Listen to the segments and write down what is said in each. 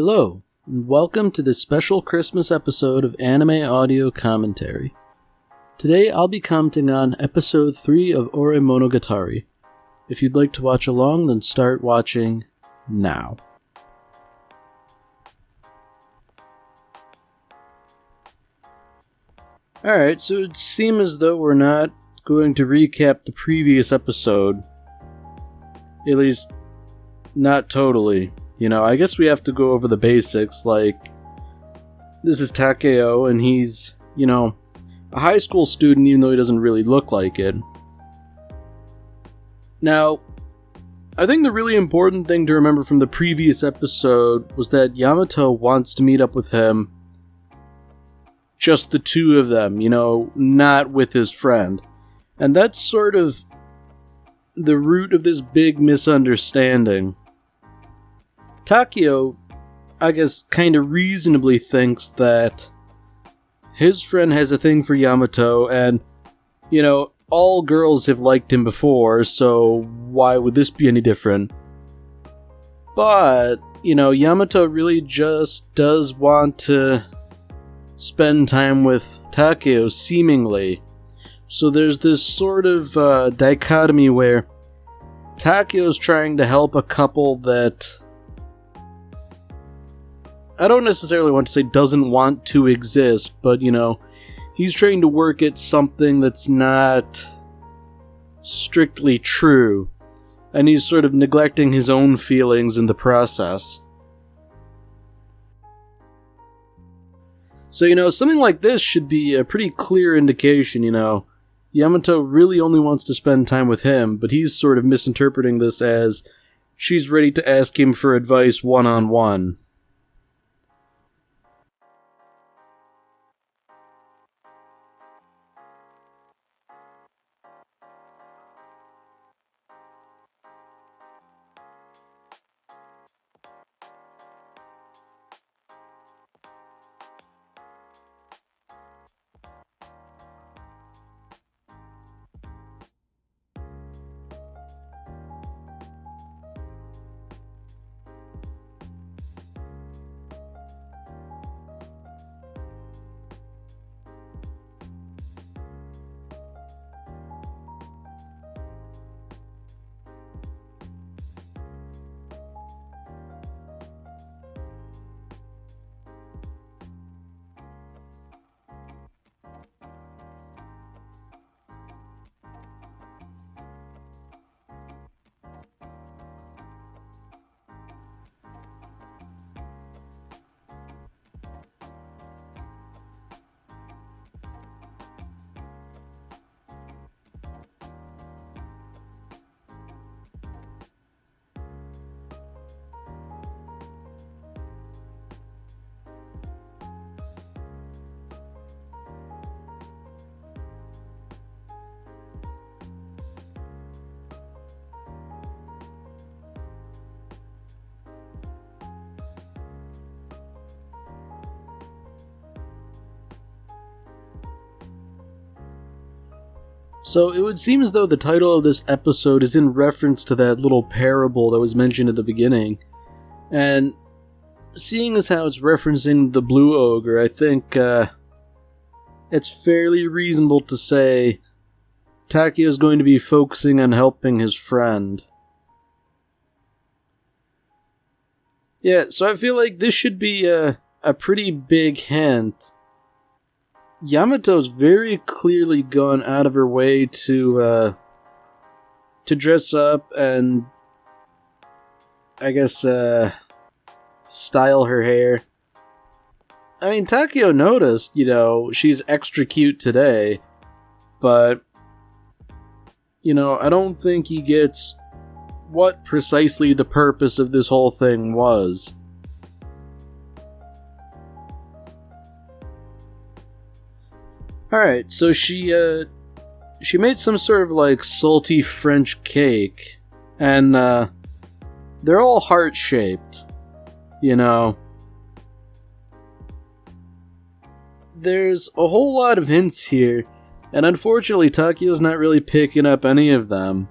Hello, and welcome to this special Christmas episode of Anime Audio Commentary. Today I'll be commenting on episode 3 of Ore Monogatari. If you'd like to watch along, then start watching now. Alright, so it seems as though we're not going to recap the previous episode. At least, not totally. I guess we have to go over the basics, like, this is Takeo, and he's, a high school student, even though he doesn't really look like it. Now, I think the really important thing to remember from the previous episode was that Yamato wants to meet up with him, just the two of them, not with his friend. And that's sort of the root of this big misunderstanding. Takeo, I guess, kind of reasonably thinks that his friend has a thing for Yamato, and, all girls have liked him before, so why would this be any different? But, Yamato really just does want to spend time with Takeo, seemingly. So there's this sort of dichotomy where Takeo's trying to help a couple that I don't necessarily want to say doesn't want to exist, but, he's trying to work at something that's not strictly true, and he's sort of neglecting his own feelings in the process. So, something like this should be a pretty clear indication, Yamato really only wants to spend time with him, but he's sort of misinterpreting this as she's ready to ask him for advice one-on-one. So it would seem as though the title of this episode is in reference to that little parable that was mentioned at the beginning. And seeing as how it's referencing the Blue Ogre, I think it's fairly reasonable to say Takeo is going to be focusing on helping his friend. Yeah, so I feel like this should be a pretty big hint. Yamato's very clearly gone out of her way to dress up and, I guess, style her hair. I mean, Takeo noticed, she's extra cute today, but, I don't think he gets what precisely the purpose of this whole thing was. Alright, so she made some sort of salty French cake, and they're all heart-shaped, There's a whole lot of hints here, and unfortunately Takeo's not really picking up any of them.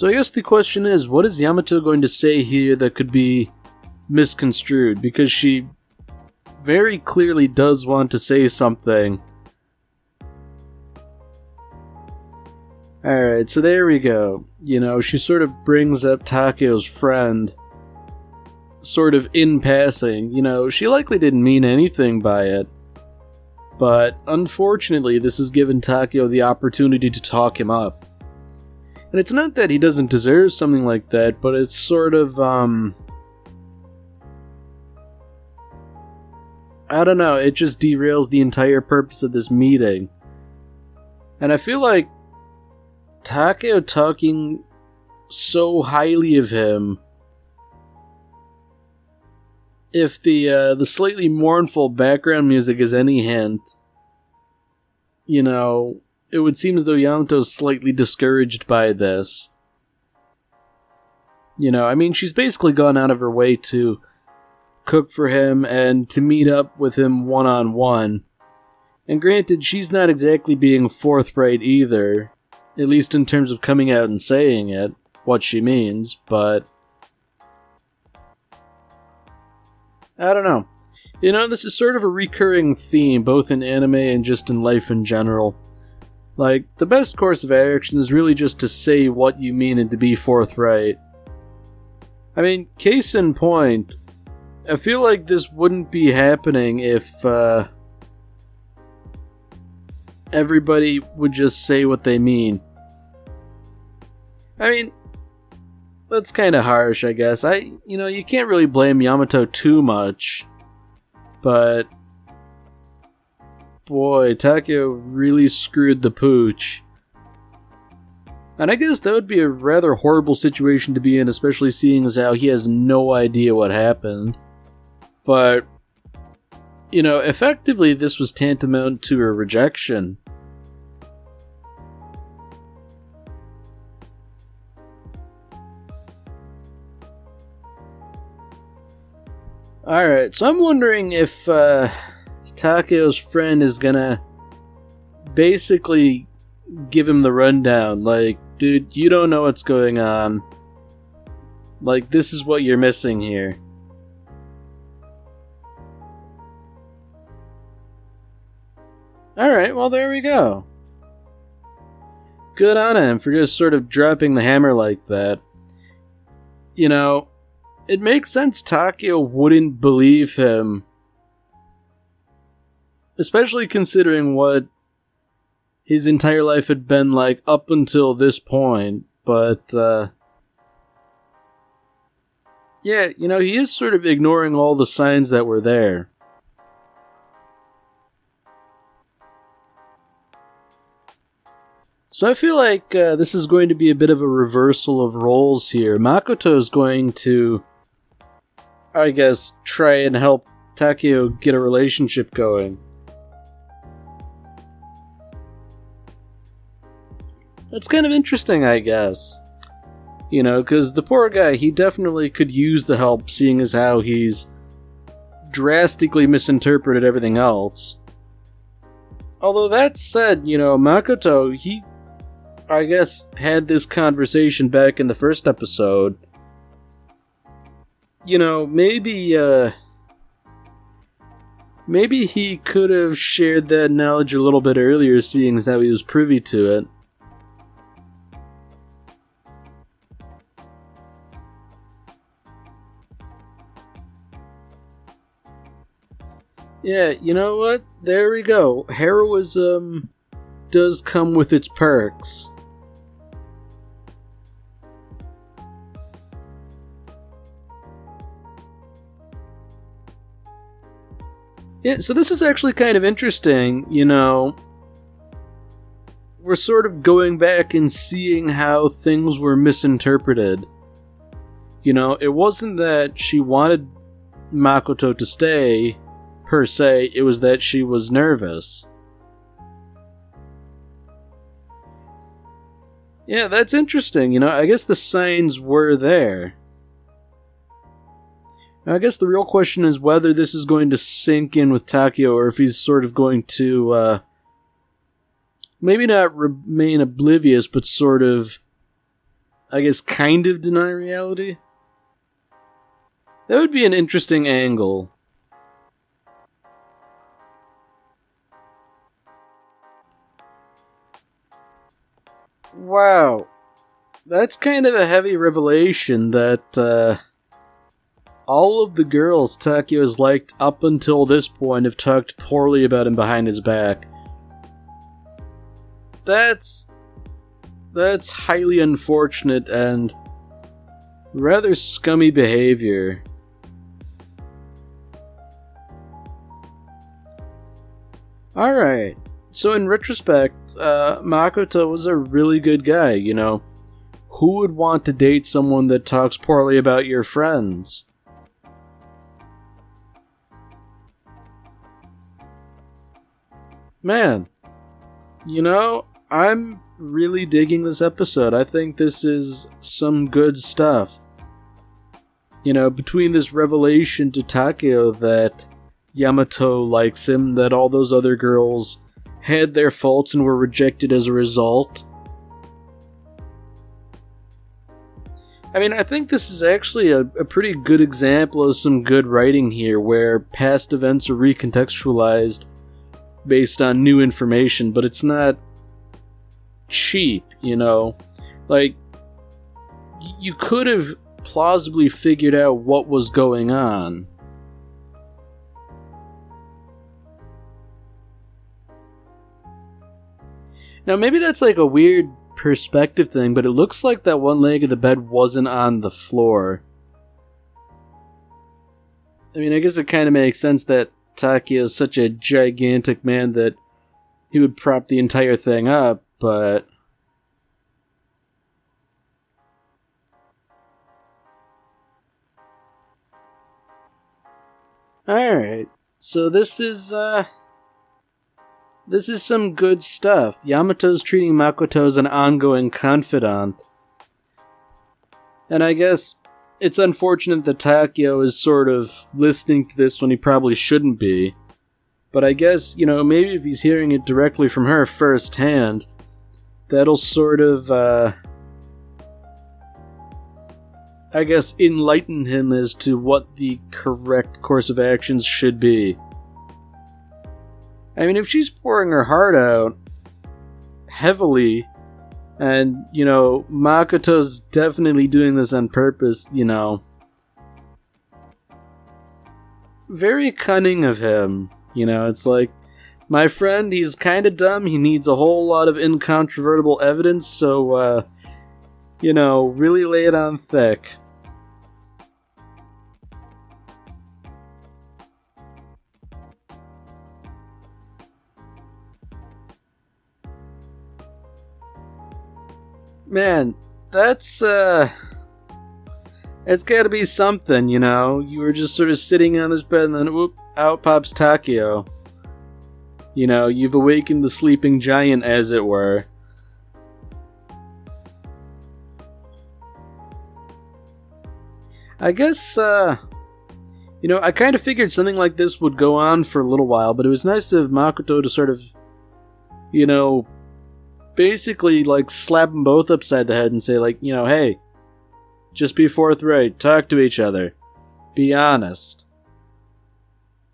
So I guess the question is, what is Yamato going to say here that could be misconstrued? Because she very clearly does want to say something. Alright, so there we go. You know, she sort of brings up Takeo's friend, sort of in passing. You know, she likely didn't mean anything by it. But unfortunately, this has given Takeo the opportunity to talk him up. And it's not that he doesn't deserve something like that, but it's sort of, I don't know, it just derails the entire purpose of this meeting. And I feel like Takeo talking so highly of him, if the slightly mournful background music is any hint, you know, it would seem as though Yamato's slightly discouraged by this. You know, I mean, she's basically gone out of her way to cook for him and to meet up with him one-on-one. And granted, she's not exactly being forthright either, at least in terms of coming out and saying it, what she means, but I don't know. You know, this is sort of a recurring theme, both in anime and just in life in general. Like, the best course of action is really just to say what you mean and to be forthright. I mean, case in point, I feel like this wouldn't be happening if, everybody would just say what they mean. I mean, that's kind of harsh, I guess. You know, you can't really blame Yamato too much, but boy, Takeo really screwed the pooch. And I guess that would be a rather horrible situation to be in, especially seeing as how he has no idea what happened. But, you know, effectively this was tantamount to a rejection. Alright, so I'm wondering if Takeo's friend is gonna basically give him the rundown. Like, dude, you don't know what's going on. Like, this is what you're missing here. Alright, well, there we go. Good on him for just sort of dropping the hammer like that. You know, it makes sense Takeo wouldn't believe him. Especially considering what his entire life had been like up until this point. But, yeah, you know, he is sort of ignoring all the signs that were there. So I feel like this is going to be a bit of a reversal of roles here. Makoto is going to, I guess, try and help Takeo get a relationship going. That's kind of interesting, I guess. You know, because the poor guy, he definitely could use the help, seeing as how he's drastically misinterpreted everything else. Although that said, you know, Makoto, he, I guess, had this conversation back in the first episode. You know, maybe he could have shared that knowledge a little bit earlier, seeing as how he was privy to it. Yeah, you know what? There we go. Heroism does come with its perks. Yeah, so this is actually kind of interesting, you know. We're sort of going back and seeing how things were misinterpreted. You know, it wasn't that she wanted Makoto to stay, per se, it was that she was nervous. Yeah, that's interesting, you know, I guess the signs were there. Now, I guess the real question is whether this is going to sink in with Takeo, or if he's sort of going to, maybe not remain oblivious, but sort of, I guess, kind of deny reality? That would be an interesting angle. Wow. That's kind of a heavy revelation that, all of the girls Takeo has liked up until this point have talked poorly about him behind his back. That's highly unfortunate and rather scummy behavior. Alright, so in retrospect, Makoto was a really good guy, you know. Who would want to date someone that talks poorly about your friends? Man, you know, I'm really digging this episode. I think this is some good stuff. You know, between this revelation to Takeo that Yamato likes him, that all those other girls had their faults and were rejected as a result. I mean, I think this is actually a pretty good example of some good writing here, where past events are recontextualized based on new information, but it's not cheap, you know? Like, you could have plausibly figured out what was going on. Now, maybe that's like a weird perspective thing, but it looks like that one leg of the bed wasn't on the floor. I mean, I guess it kind of makes sense that Takeo is such a gigantic man that he would prop the entire thing up, but... Alright, so this is some good stuff. Yamato's treating Makoto as an ongoing confidant. And I guess it's unfortunate that Takeo is sort of listening to this when he probably shouldn't be. But I guess, you know, maybe if he's hearing it directly from her firsthand, that'll sort of, I guess, enlighten him as to what the correct course of actions should be. I mean, if she's pouring her heart out heavily, and, you know, Makoto's definitely doing this on purpose, you know, very cunning of him, you know, it's like, my friend, he's kinda dumb, he needs a whole lot of incontrovertible evidence, so, you know, really lay it on thick. Man, that's, it's gotta be something, you know? You were just sort of sitting on this bed and then, whoop, out pops Takeo. You know, you've awakened the sleeping giant, as it were. I guess, you know, I kind of figured something like this would go on for a little while, but it was nice of Makoto to sort of, you know, basically, like, slap them both upside the head and say, like, you know, hey, just be forthright, talk to each other, be honest.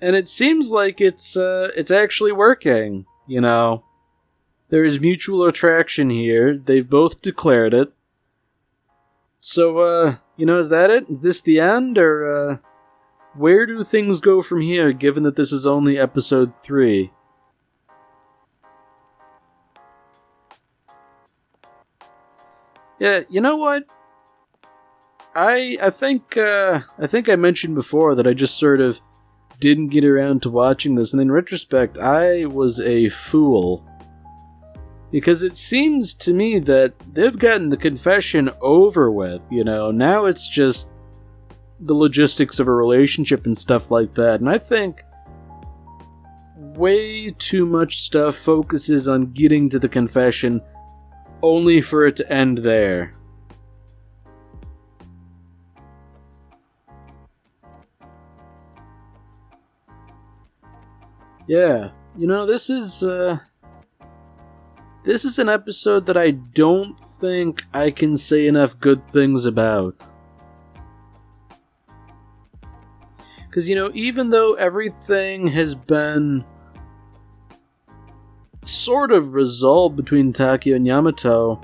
And it seems like it's actually working, you know. There is mutual attraction here, they've both declared it. So, you know, is that it? Is this the end, or, where do things go from here, given that this is only episode 3? Yeah, you know what? I think I mentioned before that I just sort of didn't get around to watching this, and in retrospect, I was a fool. Because it seems to me that they've gotten the confession over with, you know, now it's just the logistics of a relationship and stuff like that, and I think way too much stuff focuses on getting to the confession only for it to end there. Yeah, you know, this is this is an episode that I don't think I can say enough good things about. Because, even though everything has been sort of resolved between Takeo and Yamato,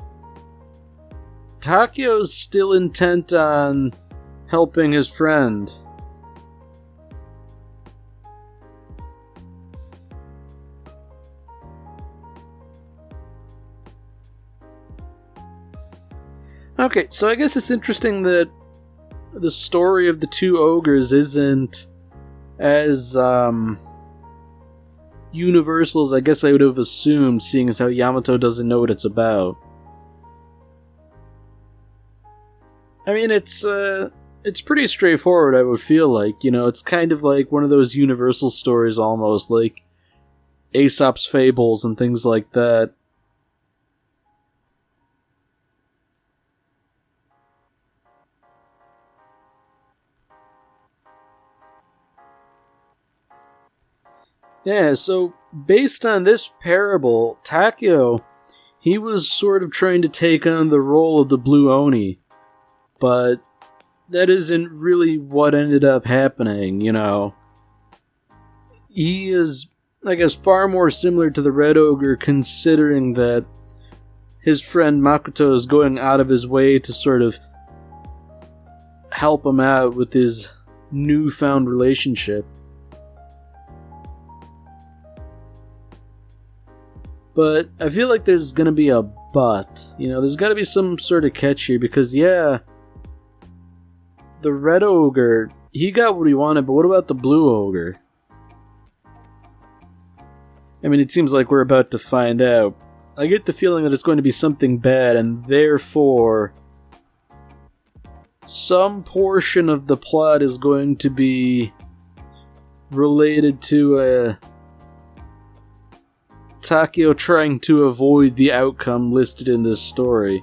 Takeo's still intent on helping his friend. Okay, so I guess it's interesting that the story of the two ogres isn't as universal as I guess I would have assumed, seeing as how Yamato doesn't know what it's about. I mean, it's pretty straightforward, I would feel like. It's kind of like one of those universal stories almost, like Aesop's Fables and things like that. Yeah, so based on this parable, Takeo, he was sort of trying to take on the role of the Blue Oni, but that isn't really what ended up happening, He is, I guess, far more similar to the Red Ogre, considering that his friend Makoto is going out of his way to sort of help him out with his newfound relationship. But I feel like there's gonna be a but. There's gotta be some sort of catch here, because, the Red Ogre, he got what he wanted, but what about the Blue Ogre? I mean, it seems like we're about to find out. I get the feeling that it's going to be something bad, and therefore some portion of the plot is going to be related to Takeo trying to avoid the outcome listed in this story.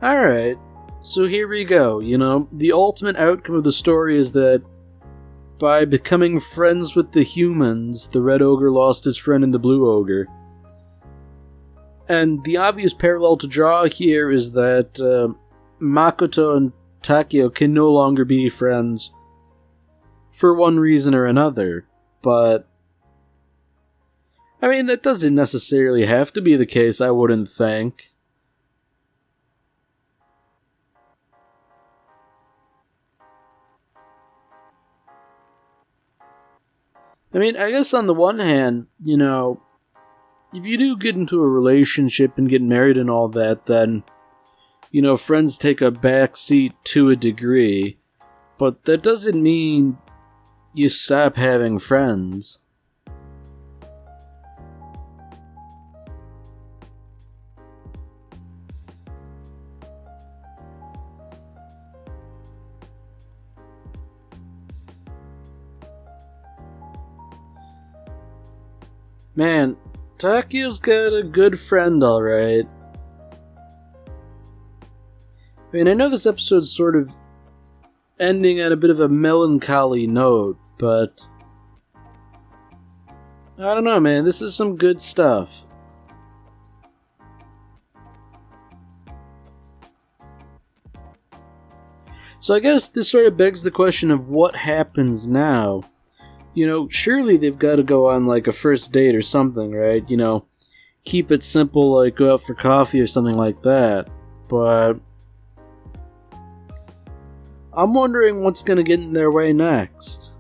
Alright, so here we go. The ultimate outcome of the story is that by becoming friends with the humans, the Red Ogre lost his friend in the Blue Ogre. And the obvious parallel to draw here is that Makoto and Takeo can no longer be friends for one reason or another. But I mean, that doesn't necessarily have to be the case, I wouldn't think. I mean, I guess on the one hand, if you do get into a relationship and get married and all that, then, friends take a back seat to a degree. But that doesn't mean you stop having friends. Man, Takeo's got a good friend, alright. I mean, I know this episode's sort of ending at a bit of a melancholy note, but I don't know, man, this is some good stuff. So I guess this sort of begs the question of what happens now. Surely they've got to go on, like, a first date or something, right? Keep it simple, like, go out for coffee or something like that. But I'm wondering what's going to get in their way next.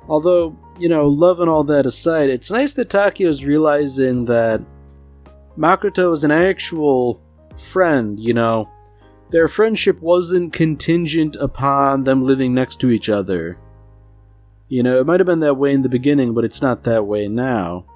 Although, love and all that aside, it's nice that Takeo's realizing that Makoto is an actual friend, Their friendship wasn't contingent upon them living next to each other. It might have been that way in the beginning, but it's not that way now.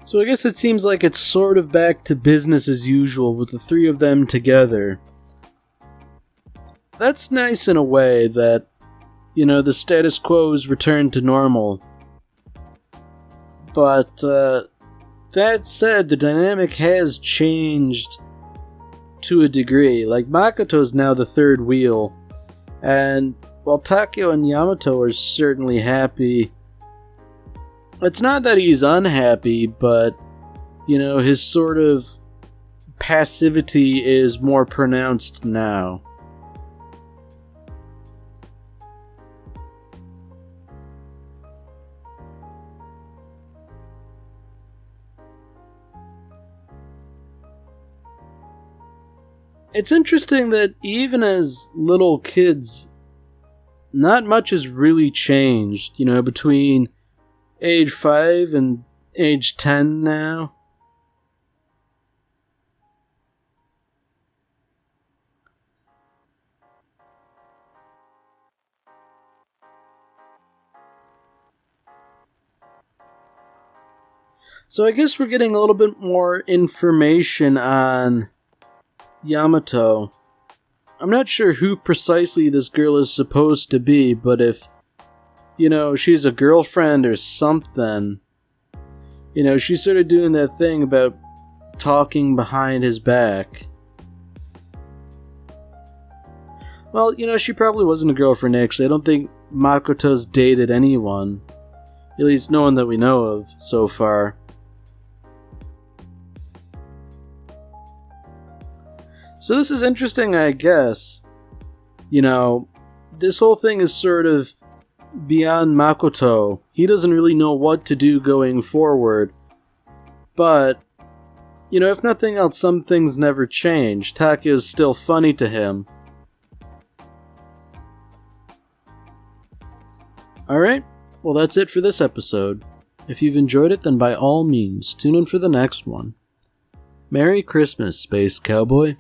So I guess it seems like it's sort of back to business as usual with the three of them together. That's nice in a way that, the status quo is returned to normal. But, that said, the dynamic has changed to a degree. Like, Makoto's now the third wheel, and while Takeo and Yamato are certainly happy, it's not that he's unhappy, but, his sort of passivity is more pronounced now. It's interesting that even as little kids, not much has really changed, between age 5 and age 10 now. So I guess we're getting a little bit more information on Yamato. I'm not sure who precisely this girl is supposed to be, but if, she's a girlfriend or something, she's sort of doing that thing about talking behind his back. Well, she probably wasn't a girlfriend actually. I don't think Makoto's dated anyone. At least no one that we know of so far. So this is interesting, I guess. This whole thing is sort of beyond Makoto. He doesn't really know what to do going forward. But, if nothing else, some things never change. Takeo's still funny to him. Alright, well that's it for this episode. If you've enjoyed it, then by all means, tune in for the next one. Merry Christmas, Space Cowboy.